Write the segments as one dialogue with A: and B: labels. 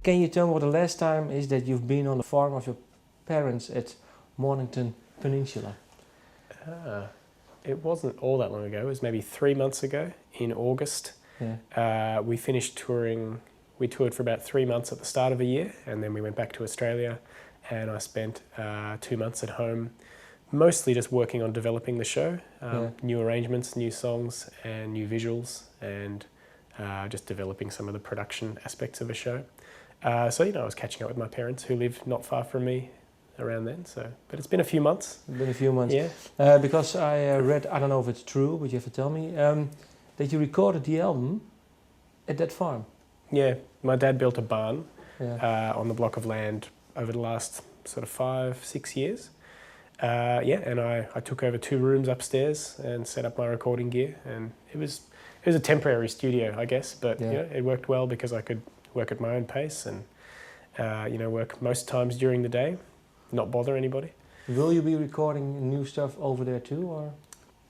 A: Can you tell me what the last time is that you've been on the farm of your parents at Mornington Peninsula?
B: It wasn't all that long ago. It was maybe 3 months ago in August.
A: Yeah.
B: We finished touring. We toured for about 3 months at the start of the year, and then we went back to Australia, and I spent 2 months at home, mostly just working on developing the show, new arrangements, new songs, and new visuals, and just developing some of the production aspects of a show. So, I was catching up with my parents who live not far from me around then. But it's been a few months.
A: It's been a few months.
B: Yeah.
A: Because I read, I don't know if it's true, but you have to tell me, that you recorded the album at that farm.
B: Yeah, my dad built a barn
A: Yeah.
B: on the block of land over the last sort of 5-6 years. And I took over 2 rooms upstairs and set up my recording gear, and it was a temporary studio, I guess, but it worked well because I could work at my own pace and work most times during the day, not bother anybody.
A: Will you be recording new stuff over there too, or?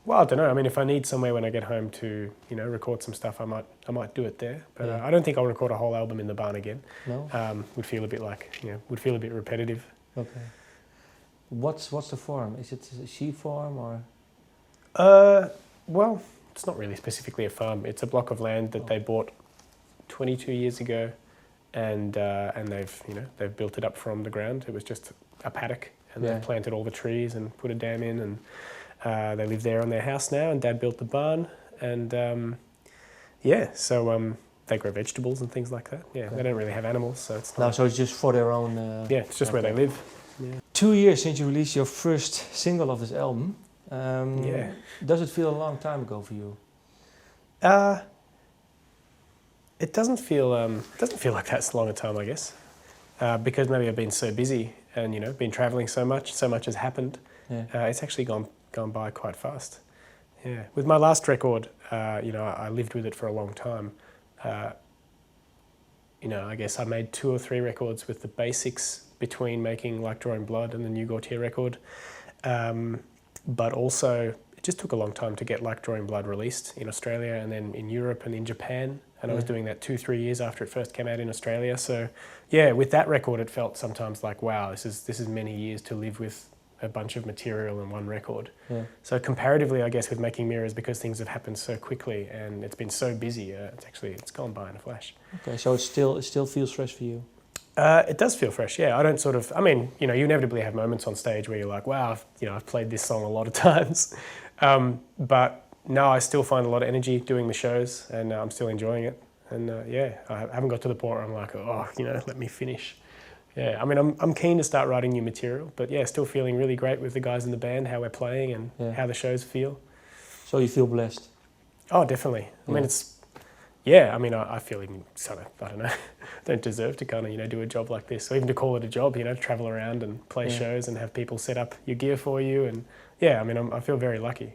B: Well, I don't know. I mean, if I need somewhere when I get home to record some stuff, I might do it there. But I don't think I'll record a whole album in the barn again.
A: No.
B: Would feel a bit repetitive.
A: Okay. What's the farm? Is it a sheep farm or?
B: Well, it's not really specifically a farm. It's a block of land that they bought 22 years ago, and they've built it up from the ground. It was just a paddock, and they've planted all the trees and put a dam in, and they live there on their house now. And Dad built the barn, and they grow vegetables and things like that. Yeah, they don't really have animals, so it's not.
A: No, so it's just for their own.
B: It's just where they live. Yeah.
A: 2 years since you released your first single of this album. Does it feel a long time ago for you?
B: It doesn't feel like that's a long a time, I guess, because maybe I've been so busy and been traveling so much has happened.
A: Yeah.
B: It's actually gone by quite fast. Yeah. With my last record, I lived with it for a long time. I guess I made 2 or 3 records with the basics between making Like Drawing Blood and the new Gotye record. But also, it just took a long time to get Like Drawing Blood released in Australia and then in Europe and in Japan. And I was doing that 2-3 years after it first came out in Australia. So yeah, with that record, it felt sometimes like, wow, this is many years to live with a bunch of material in one record.
A: Yeah.
B: So comparatively, I guess, with making Mirrors, because things have happened so quickly and it's been so busy, it's gone by in a flash.
A: Okay, so it still feels fresh for you?
B: It does feel fresh, yeah. I don't you inevitably have moments on stage where you're like, wow, I've played this song a lot of times. But no, I still find a lot of energy doing the shows, and I'm still enjoying it. And I haven't got to the point where I'm like, let me finish. Yeah, I mean, I'm keen to start writing new material, but yeah, still feeling really great with the guys in the band, how we're playing and how the shows feel.
A: So you feel blessed?
B: Oh, definitely. I mean, I feel even sort of, I don't know, don't deserve to kind of, do a job like this, or even to call it a job, travel around and play shows and have people set up your gear for you. And yeah, I mean, I feel very lucky.